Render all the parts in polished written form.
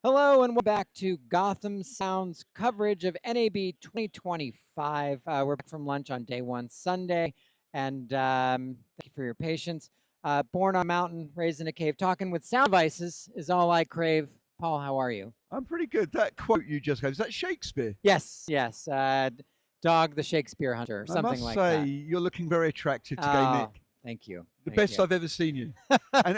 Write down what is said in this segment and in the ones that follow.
Hello and welcome back to Gotham Sound's coverage of NAB 2025. We're back from lunch on day one, Sunday, and thank you for your patience. Born on a mountain, raised in a cave, talking with sound devices is all I crave. Paul, how are you? I'm pretty good. That quote you just gave, is that Shakespeare? Yes. Dog the Shakespeare Hunter, I something must like say, that. you're looking very attractive today, Oh, Nick. thank you. The Thank best you. I've ever seen you. And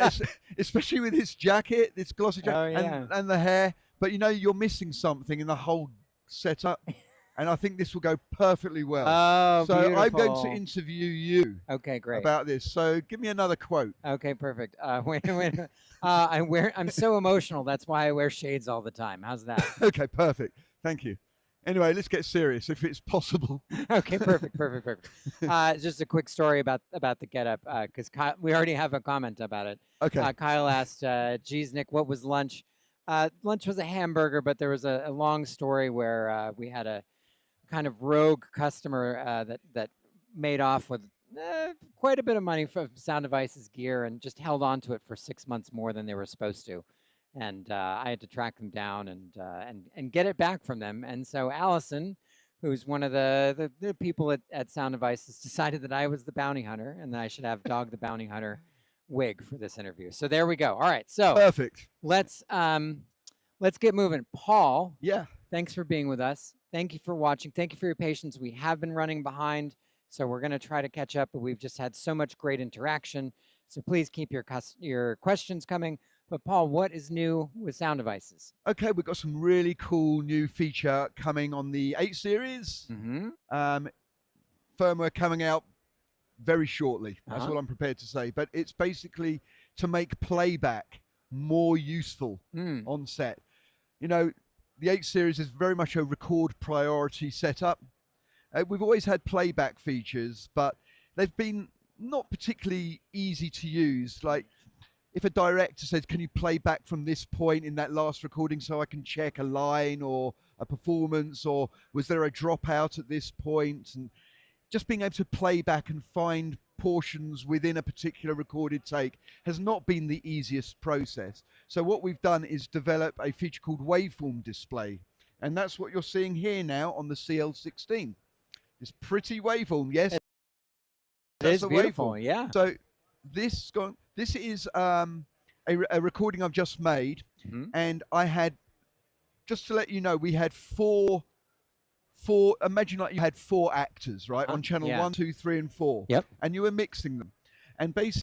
especially with this jacket, this glossy jacket, Oh, yeah. and the hair. But you know, you're missing something in the whole setup. And I think this will go perfectly well. Oh, So beautiful. I'm going to interview you Okay, great. about this. So give me another quote. Okay, perfect. Wait. I'm so emotional. That's why I wear shades all the time. How's that? Okay, perfect. Thank you. Anyway, let's get serious if it's possible. Okay, perfect. Just a quick story about the getup, because we already have a comment about it. Okay. Kyle asked, "Geez, Nick, what was lunch?" Lunch was a hamburger, but there was a long story where we had a kind of rogue customer that made off with quite a bit of money for Sound Devices gear and just held on to it for 6 months more than they were supposed to. And I had to track them down and get it back from them. And so Allison, who's one of the people at Sound Devices, decided that I was the bounty hunter and that I should have Dog the Bounty Hunter wig for this interview. So there we go. All right, so Perfect. let's get moving. Paul, Yeah. thanks for being with us. Thank you for watching. Thank you for your patience. We have been running behind, so we're going to try to catch up, but we've just had so much great interaction. So please keep your questions coming. But Paul, what is new with Sound Devices? Okay, we've got some really cool new feature coming on the 8 series. Firmware coming out very shortly. That's all I'm prepared to say. But it's basically to make playback more useful on set. You know, the 8 series is very much a record priority setup. We've always had playback features, but they've been not particularly easy to use. Like, if a director says, can you play back from this point in that last recording so I can check a line or a performance, or was there a dropout at this point? And just being able to play back and find portions within a particular recorded take has not been the easiest process. So what we've done is develop a feature called waveform display. And that's what you're seeing here now on the CL16. This pretty waveform, yes. It is beautiful, yeah. So this is a recording I've just made, and I had, just to let you know, we had four. Imagine like you had 4 actors, right, on channel 1, 2, 3, and 4. Yep. And you were mixing them, and basically,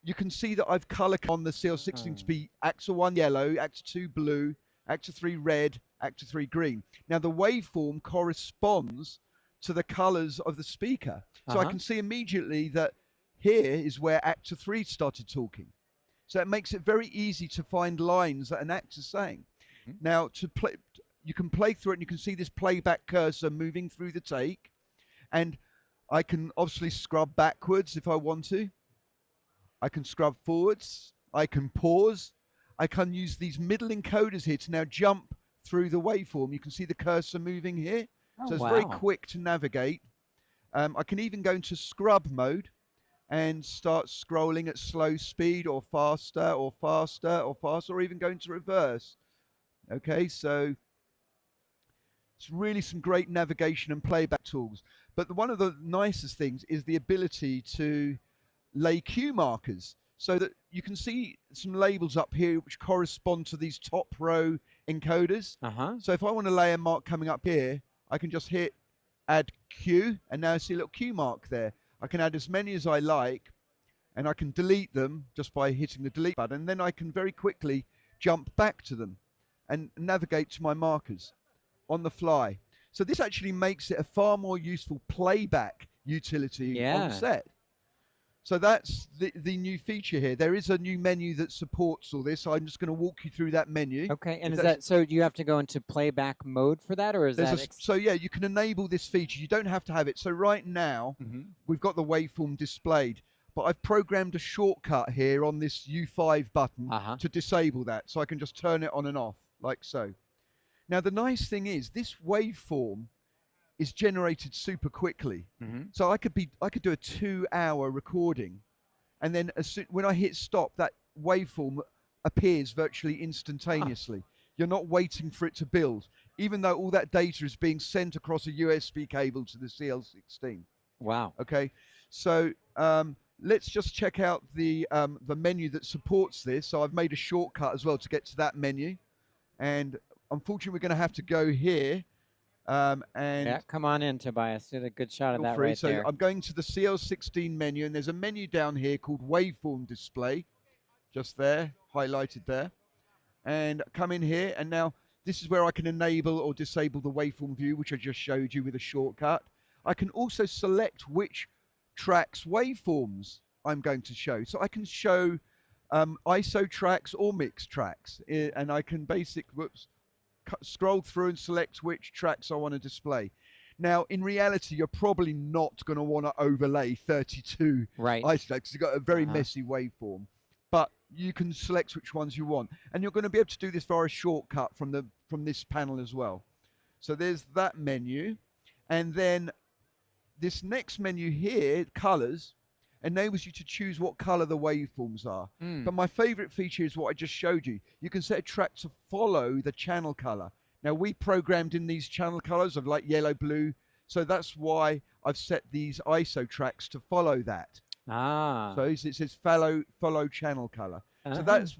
you can see that I've color on the CL16 to be actor 1 yellow, actor 2 blue, actor 3 red, actor 3 green. Now the waveform corresponds to the colors of the speaker. So I can see immediately that here is where actor 3 started talking. So it makes it very easy to find lines that an actor's saying. Now to play, you can play through it and you can see this playback cursor moving through the take. And I can obviously scrub backwards if I want to. I can scrub forwards. I can pause. I can use these middle encoders here to now jump through the waveform. You can see the cursor moving here. So it's very quick to navigate. I can even go into scrub mode and start scrolling at slow speed or faster or faster or faster, or even go into reverse. Okay, so it's really some great navigation and playback tools. But one of the nicest things is the ability to lay cue markers, so that you can see some labels up here which correspond to these top row encoders. So if I want to lay a mark coming up here, I can just hit add cue, and now I see a little cue mark there. I can add as many as I like, and I can delete them just by hitting the delete button. And then I can very quickly jump back to them and navigate to my markers on the fly. So this actually makes it a far more useful playback utility on set. So that's the new feature here. There is a new menu that supports all this. So I'm just going to walk you through that menu. Okay, and is that, so you have to go into playback mode for that, or is that? So yeah, you can enable this feature. You don't have to have it. So right now, we've got the waveform displayed, but I've programmed a shortcut here on this U5 button to disable that. So I can just turn it on and off, like so. Now the nice thing is this waveform is generated super quickly. So I could do a 2-hour recording, and then when I hit stop, that waveform appears virtually instantaneously. You're not waiting for it to build, even though all that data is being sent across a USB cable to the CL16. Wow. Okay, so let's just check out the menu that supports this. So I've made a shortcut as well to get to that menu, and unfortunately we're going to have to go here. And Yeah, come on in, Tobias. Did a good shot of that free. right So there. I'm going to the CL16 menu, and there's a menu down here called Waveform Display, just there, highlighted there. And come in here, and now this is where I can enable or disable the waveform view, which I just showed you with a shortcut. I can also select which tracks waveforms I'm going to show. So I can show ISO tracks or mixed tracks, and I can scroll through and select which tracks I want to display. Now, in reality, you're probably not going to want to overlay 32 Right. ISO tracks. You've got a very messy waveform, but you can select which ones you want, and you're going to be able to do this via a shortcut from this panel as well. So there's that menu, and then this next menu here, colors, enables you to choose what color the waveforms are. But my favorite feature is what I just showed you. You can set a track to follow the channel color. Now, we programmed in these channel colors of like yellow, blue, so that's why I've set these ISO tracks to follow that. So it says follow channel color. So that's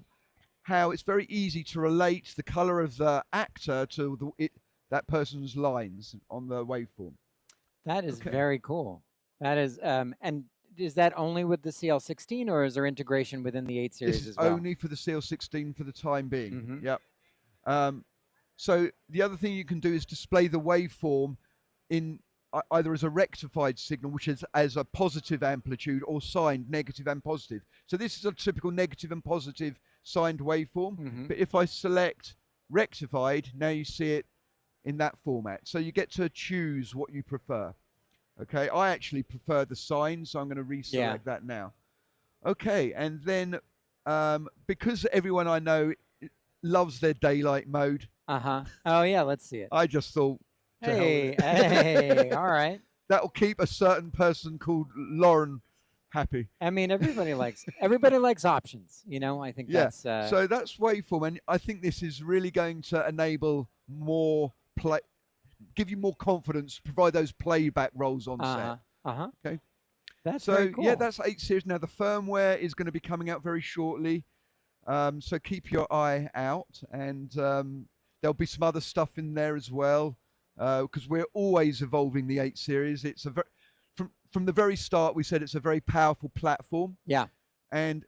how it's very easy to relate the color of the actor to that person's lines on the waveform. That is very cool. That is, and is that only with the CL16, or is there integration within the 8 series as well? This is only for the CL16 for the time being. Yep. So the other thing you can do is display the waveform in either as a rectified signal, which is as a positive amplitude, or signed negative and positive. So this is a typical negative and positive signed waveform. But if I select rectified, now you see it in that format. So you get to choose what you prefer. Okay, I actually prefer the sign, so I'm going to reselect that now. Okay, and then because everyone I know loves their daylight mode. Oh yeah, let's see it. I just thought, hey, all right. That'll keep a certain person called Lauren happy. I mean, everybody likes options. You know, I think that's. So that's waveform, and I think this is really going to enable more give you more confidence, provide those playback roles on set. Okay. That's so very cool. Yeah, that's 8 series. Now the firmware is going to be coming out very shortly. So keep your eye out, and there'll be some other stuff in there as well, because we're always evolving the 8 series. It's from the very start we said it's a very powerful platform. Yeah. And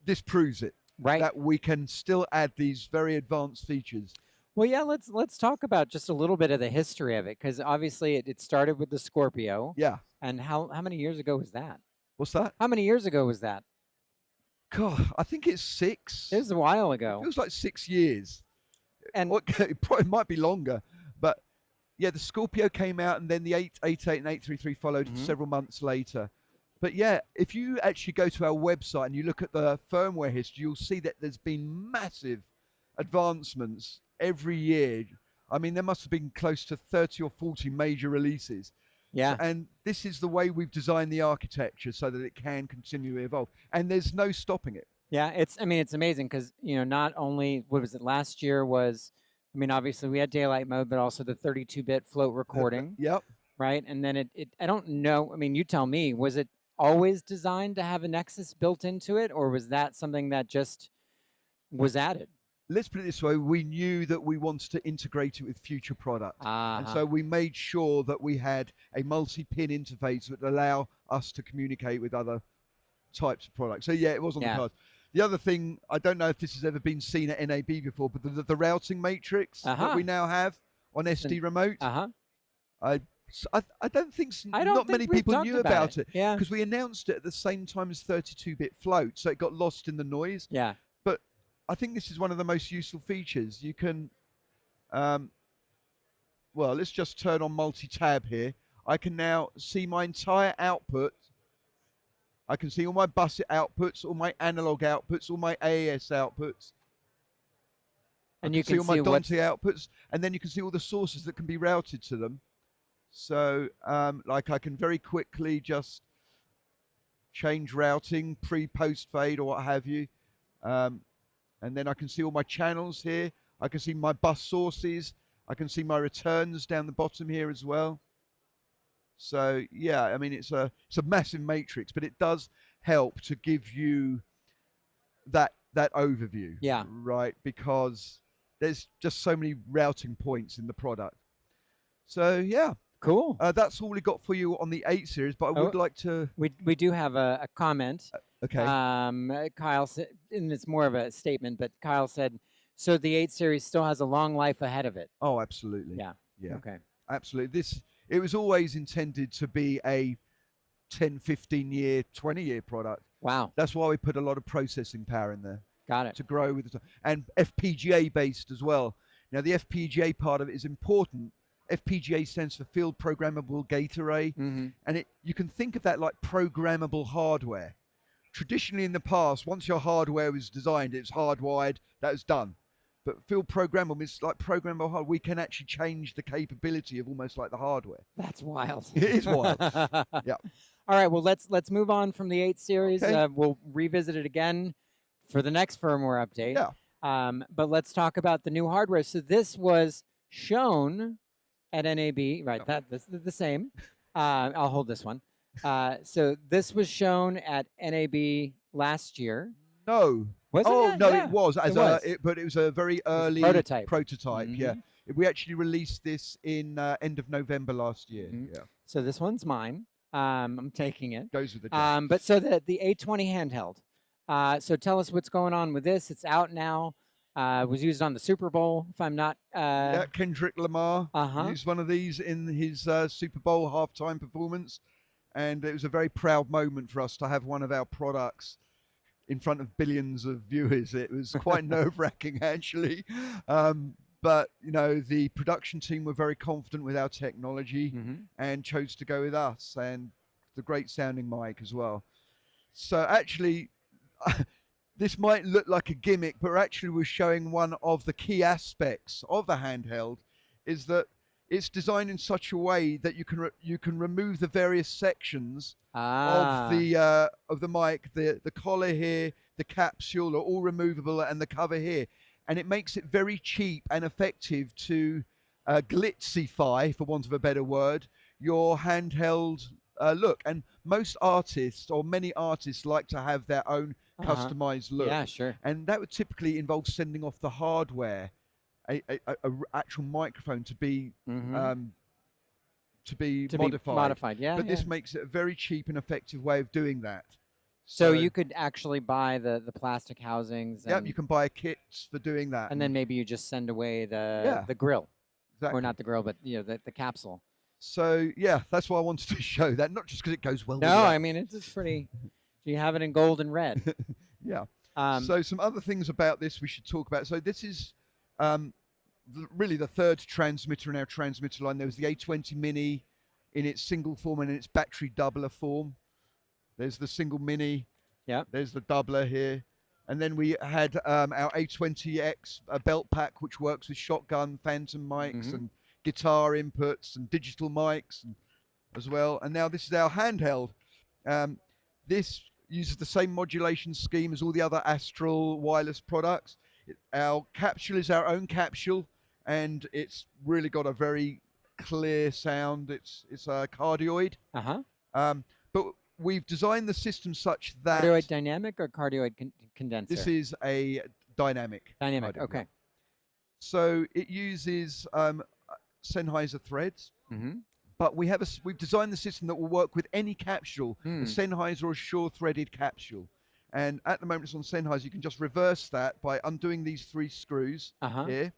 this proves it. Right. That we can still add these very advanced features. Well, yeah, let's talk about just a little bit of the history of it, because obviously it started with the Scorpio. Yeah. And how many years ago was that? What's that? How many years ago was that? God, I think it's 6. It was a while ago. It feels like 6 years. And it probably might be longer, but yeah, the Scorpio came out, and then the 888 and 833 followed several months later. But yeah, if you actually go to our website and you look at the firmware history, you'll see that there's been massive advancements every year. I mean, there must have been close to 30 or 40 major releases. Yeah. And this is the way we've designed the architecture so that it can continue to evolve. And there's no stopping it. Yeah, it's amazing because, you know, not only, what was it, last year was, I mean, obviously we had daylight mode, but also the 32-bit float recording. Yep. Right? And then I don't know, I mean, you tell me, was it always designed to have a Nexus built into it, or was that something that just was added? Let's put it this way. We knew that we wanted to integrate it with future products. And so we made sure that we had a multi-pin interface that would allow us to communicate with other types of products. So yeah, it was on the cards. The other thing, I don't know if this has ever been seen at NAB before, but the routing matrix that we now have on SD Remote, I don't think not many people knew about it. Yeah. Because we announced it at the same time as 32-bit float, so it got lost in the noise. Yeah. But I think this is one of the most useful features. You can, well, let's just turn on multi-tab here. I can now see my entire output. I can see all my bus outputs, all my analog outputs, all my AES outputs. And you can see all my Dante outputs, and then you can see all the sources that can be routed to them. So, like I can very quickly just change routing, pre-post fade, or what have you. And then I can see all my channels here. I can see my bus sources. I can see my returns down the bottom here as well. So yeah, I mean it's a massive matrix, but it does help to give you that overview. Yeah. Right, because there's just so many routing points in the product. So yeah, Cool. that's all we got for you on the 8 series. But I would like to. We do have a comment. Okay. Kyle said, and it's more of a statement, but Kyle said, so the 8 series still has a long life ahead of it. Oh, absolutely. Yeah. Yeah. Okay. Absolutely. It was always intended to be a 10, 15 year, 20 year product. Wow. That's why we put a lot of processing power in there. Got it. To grow with the and FPGA based as well. Now the FPGA part of it is important. FPGA stands for Field Programmable Gate Array, and you can think of that like programmable hardware. Traditionally in the past, once your hardware was designed, it's hardwired, that was done. But field programmable is like programmable hardware. We can actually change the capability of almost like the hardware. That's wild. It is wild. Yeah. All right. Well, let's move on from the 8 series. Okay. We'll revisit it again for the next firmware update. Yeah. But let's talk about the new hardware. So this was shown at NAB, right? This is the same. I'll hold this one. So this was shown at NAB last year. No. Was it? Oh no, Yeah. it was. But it was a very early prototype. Yeah, we actually released this in end of November last year. Yeah. So this one's mine. I'm taking it. Goes with the. But so the A20 handheld. So tell us what's going on with this. It's out now. Was used on the Super Bowl, if I'm not. Yeah, Kendrick Lamar used one of these in his Super Bowl halftime performance, and it was a very proud moment for us to have one of our products in front of billions of viewers. It was quite nerve-wracking, actually. But, you know, the production team were very confident with our technology and chose to go with us, and the great sounding mic as well. So actually, this might look like a gimmick, but actually we're showing one of the key aspects of the handheld is that it's designed in such a way that you can remove the various sections of the mic. The collar here, the capsule are all removable, and the cover here, and it makes it very cheap and effective to glitzify, for want of a better word, your handheld look. And most artists, or many artists, like to have their own customized look. Yeah, sure. And that would typically involve sending off the hardware, a actual microphone to be modified. Yeah. But this makes it a very cheap and effective way of doing that. So you could actually buy the plastic housings. Yeah, you can buy kits for doing that. And then maybe you just send away the grill. Exactly. Or not the grill, but the capsule. So yeah, that's why I wanted to show that, not just because it goes well. No, I mean it's pretty. You have it in gold and red. Yeah. So some other things about this we should talk about. So this is really the third transmitter in our transmitter line. There was the A20 Mini in its single form and in its battery doubler form. There's the single Mini. Yeah. There's the doubler here. And then we had our A20X belt pack, which works with shotgun, phantom mics, and guitar inputs and digital mics as well. And now this is our handheld. This uses the same modulation scheme as all the other Astral wireless products. Our capsule is our own capsule, and it's really got a very clear sound. It's a cardioid. But we've designed the system such that... Cardioid dynamic or cardioid condenser? This is a dynamic. Dynamic, okay. So it uses Sennheiser threads. But we've designed the system that will work with any capsule, a Sennheiser or Shure threaded capsule. And at the moment it's on Sennheiser. You can just reverse that by undoing these 3 screws here,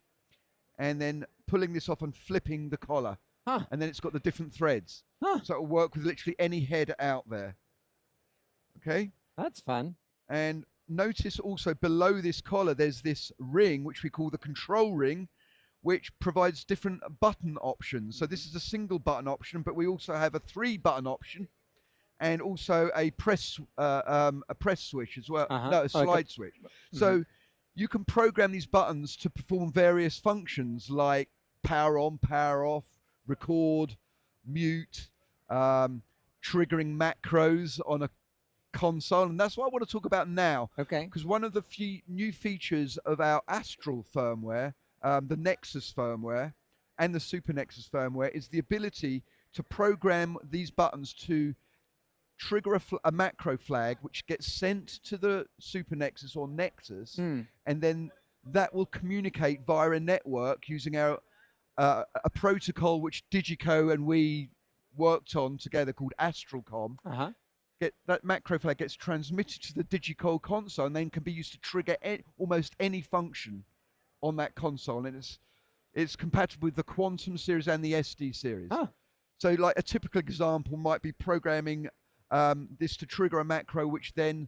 and then pulling this off and flipping the collar. And then it's got the different threads. So it will work with literally any head out there. Okay? That's fun. And notice also below this collar there's this ring, which we call the control ring, which provides different button options. So this is a single button option, but we also have a 3-button option, and also a press switch as well. No, a slide switch. So you can program these buttons to perform various functions like power on, power off, record, mute, triggering macros on console, and that's what I want to talk about now. Okay. Because one of the few new features of our Astral firmware, the Nexus firmware, and the Super Nexus firmware is the ability to program these buttons to trigger a macro flag, which gets sent to the Super Nexus or Nexus, and then that will communicate via a network using our a protocol which Digico and we worked on together called Astralcom. That macro flag gets transmitted to the Digico console and then can be used to trigger almost any function on that console, and it's compatible with the Quantum series and the SD series. So like a typical example might be programming this to trigger a macro which then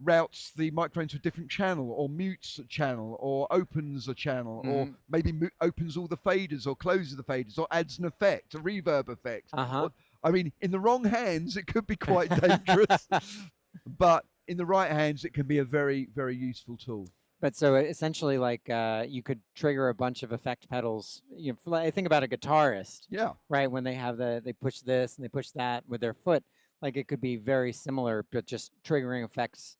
routes the micro into a different channel, or mutes a channel, or opens a channel, or maybe opens all the faders, or closes the faders, or adds an effect, a reverb effect. I mean, in the wrong hands, it could be quite dangerous, but in the right hands, it can be a very, very useful tool. But so essentially, like you could trigger a bunch of effect pedals. You know, I think about a guitarist, right? When they have they push this and they push that with their foot, like it could be very similar, but just triggering effects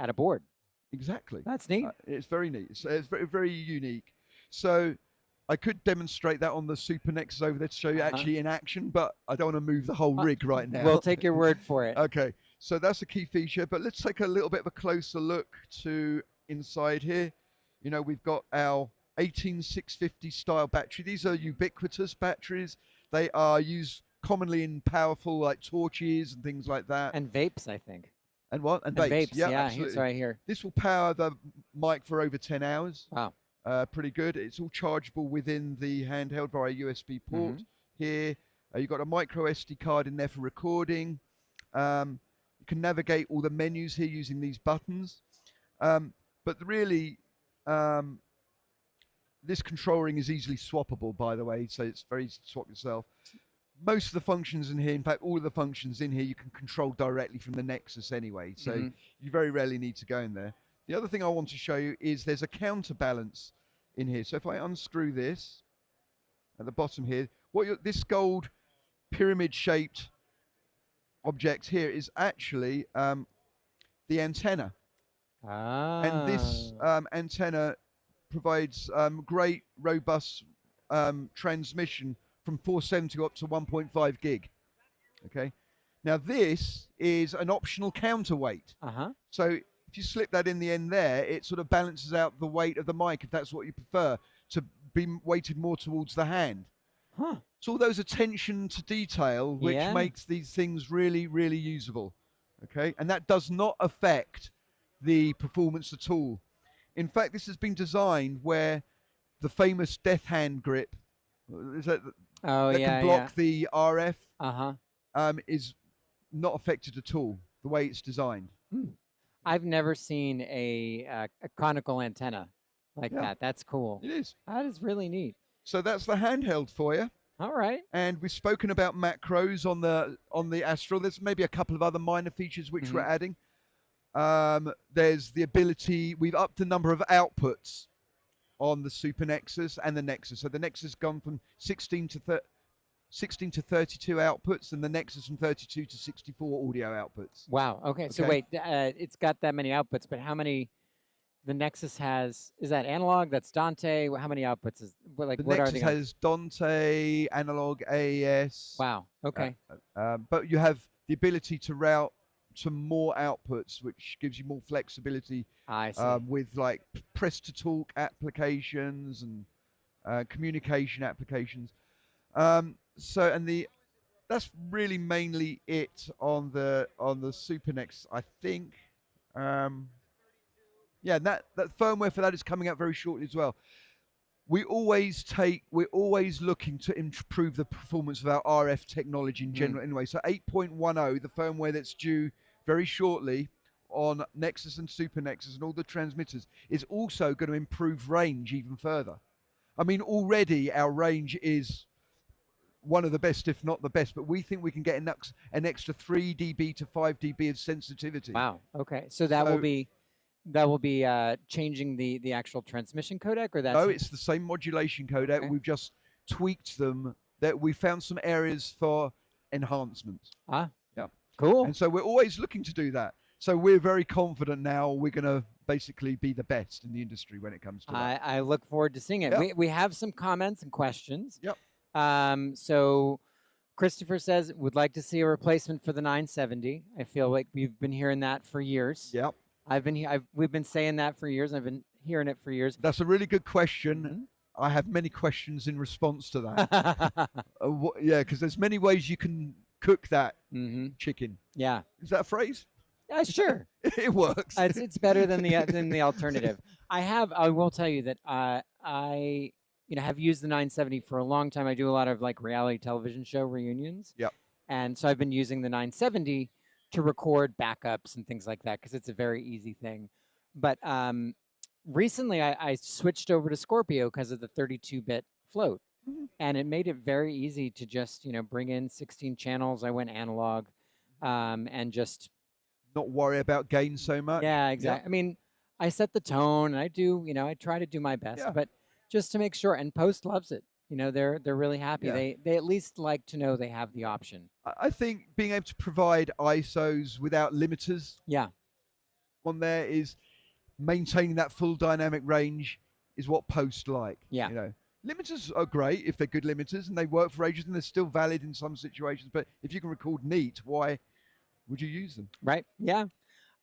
at a board. Exactly. That's neat. It's very neat. It's very, very unique. So I could demonstrate that on the Super Nexus over there to show you actually in action, but I don't want to move the whole rig right now. We'll take your word for it. Okay. So that's a key feature, but let's take a little bit of a closer look to inside here. You know, we've got our 18650 style battery. These are ubiquitous batteries. They are used commonly in powerful like torches and things like that. And vapes, I think. And what? And vapes. Yeah, absolutely. It's right here. This will power the mic for over 10 hours. Wow. Pretty good. It's all chargeable within the handheld via USB port. Here, you've got a micro SD card in there for recording. You can navigate all the menus here using these buttons. But really, this control ring is easily swappable, by the way, so it's very easy to swap yourself. Most of the functions in here, in fact, all of the functions in here, you can control directly from the Nexus anyway, so you very rarely need to go in there. The other thing I want to show you is there's a counterbalance in here. So if I unscrew this at the bottom here, this gold pyramid-shaped object here is actually the antenna. And this antenna provides great, robust transmission from 470 up to 1.5 gig. Okay. Now this is an optional counterweight. So if you slip that in the end there, it sort of balances out the weight of the mic if that's what you prefer, to be weighted more towards the hand. It's all those attention to detail which makes these things really, really usable. Okay. And that does not affect the performance at all. In fact, this has been designed where the famous death hand grip that can block the RF is not affected at all, the way it's designed. I've never seen a conical antenna like that. That's cool. It is. That is really neat. So that's the handheld for you. All right. And we've spoken about macros on the Astral. There's maybe a couple of other minor features which we're adding. There's the ability, we've upped the number of outputs on the Super Nexus and the Nexus. So the Nexus has gone from 16 to 32 outputs, and the Nexus from 32 to 64 audio outputs. Wow. Okay. So wait, it's got that many outputs, but how many the Nexus has? Is that analog? That's Dante? How many outputs is like? The what Nexus are they? Has Dante, analog, AES. Wow. Okay. But you have the ability to route to more outputs, which gives you more flexibility. I see. With like press to talk applications and communication applications. That's really mainly it on the Super Nexus, I think. That firmware for that is coming out very shortly as well. We're always looking to improve the performance of our RF technology in general anyway. So 8.10, the firmware that's due very shortly on Nexus and Super Nexus and all the transmitters, is also going to improve range even further. I mean, already our range is one of the best, if not the best, but we think we can get an extra 3 dB to 5 dB of sensitivity. Wow. Okay. So that will be changing the actual transmission codec, or that's... No, it's the same modulation codec. Okay. We've just tweaked them. That we found some areas for enhancement. Yeah. Cool. And so we're always looking to do that. So we're very confident now we're going to basically be the best in the industry when it comes to that. I look forward to seeing it. Yep. We have some comments and questions. Yep. So Christopher says, would like to see a replacement for the 970. I feel like we've been hearing that for years. Yep. We've been saying that for years. I've been hearing it for years. That's a really good question. I have many questions in response to that. Yeah, because there's many ways you can cook that chicken. Yeah. Is that a phrase? Yeah, sure. It works. It's better than the alternative. I will tell you that I have used the 970 for a long time. I do a lot of like reality television show reunions. Yep. And so I've been using the 970 to record backups and things like that because it's a very easy thing. But recently I switched over to Scorpio because of the 32-bit float. And it made it very easy to just, bring in 16 channels. I went analog and just not worry about gain so much. Yeah, exactly. Yep. I mean, I set the tone and I do, I try to do my best, but just to make sure, and Post loves it. They're really happy. Yeah. They at least like to know they have the option. I think being able to provide ISOs without limiters on there is maintaining that full dynamic range is what Post like. Yeah. Limiters are great if they're good limiters and they work for ages and they're still valid in some situations. But if you can record neat, why would you use them? Right. Yeah.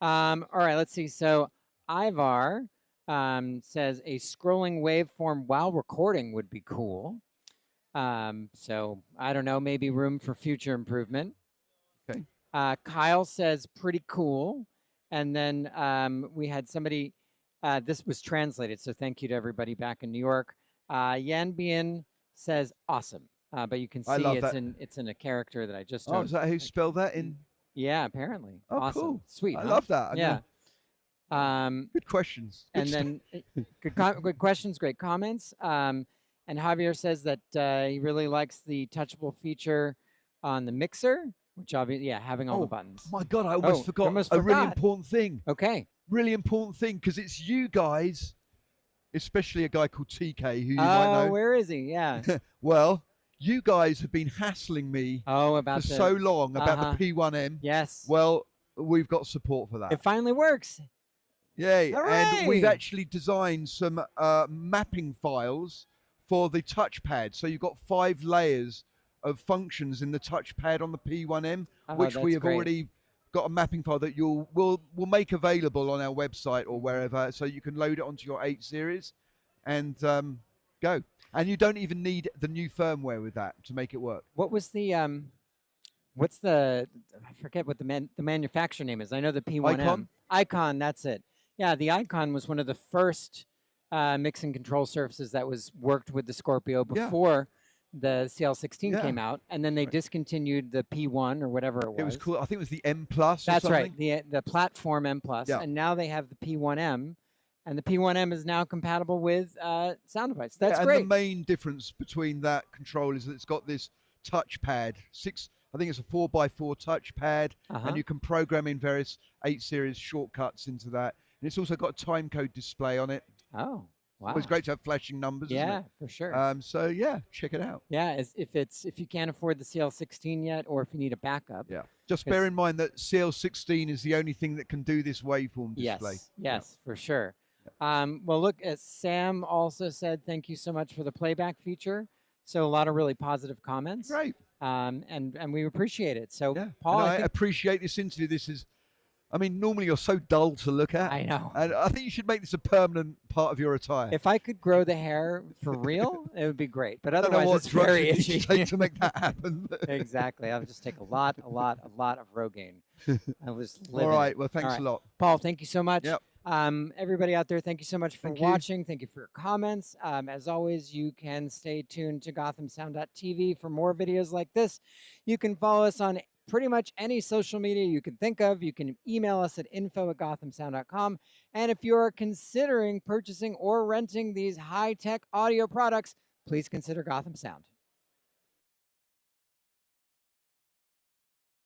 All right. Let's see. So Ivar says a scrolling waveform while recording would be cool. So I don't know, maybe room for future improvement. Okay. Kyle says pretty cool. And then we had somebody, this was translated. So thank you to everybody back in New York. Yanbian says awesome. But you can see it's in a character that I just is that who spelled that in? Yeah, apparently. Oh, awesome. Cool. Sweet. I love that. Yeah. Good questions. And then good questions, great comments. And Javier says that he really likes the touchable feature on the mixer, which obviously, having all the buttons. My God, I almost forgot a really important thing. Okay. Really important thing, because it's you guys, especially a guy called TK, who you might know. Where is he? Yeah. Well, you guys have been hassling me for so long about the P1M. Yes. Well, we've got support for that. It finally works. Yay. Hooray! And we've actually designed some mapping files for the touchpad. So you've got 5 layers of functions in the touchpad on the P1M, which we have already got a mapping file that we'll make available on our website or wherever, so you can load it onto your 8 series and go. And you don't even need the new firmware with that to make it work. What was the I forget what the manufacturer name is. I know the P1M. Icon, that's it. Yeah, the Icon was one of the first mix and control surfaces that was worked with the Scorpio before the CL16 came out, and then they discontinued the P1 or whatever it was. It was cool. I think it was the M Plus. That's right, the platform M Plus, and now they have the P1M, and the P1M is now compatible with sound device. That's great. And the main difference between that control is that it's got this touchpad. I think it's a 4x4 touchpad, and you can program in various 8 series shortcuts into that. And it's also got a time code display on it. Oh, wow! It's great to have flashing numbers. Yeah, for sure. So check it out. Yeah, if you can't afford the CL16 yet, or if you need a backup. Yeah. Just bear in mind that CL16 is the only thing that can do this waveform display. Yes, for sure. Well, look, Sam also said thank you so much for the playback feature. So a lot of really positive comments. Great. And we appreciate it. So Paul, I appreciate this interview. Normally you're so dull to look at. I know. And I think you should make this a permanent part of your attire. If I could grow the hair for real, it would be great. But otherwise, it's very itchy. Take to make that happen. Exactly. I'll just take a lot of Rogaine. I'll just live. All right. Well, thanks a lot, Paul. Thank you so much. Yep. Everybody out there, thank you so much for watching. Thank you for your comments. As always, you can stay tuned to GothamSound.tv for more videos like this. You can follow us on pretty much any social media you can think of. You can email us at info@gothamsound.com. And if you are considering purchasing or renting these high-tech audio products, please consider Gotham Sound.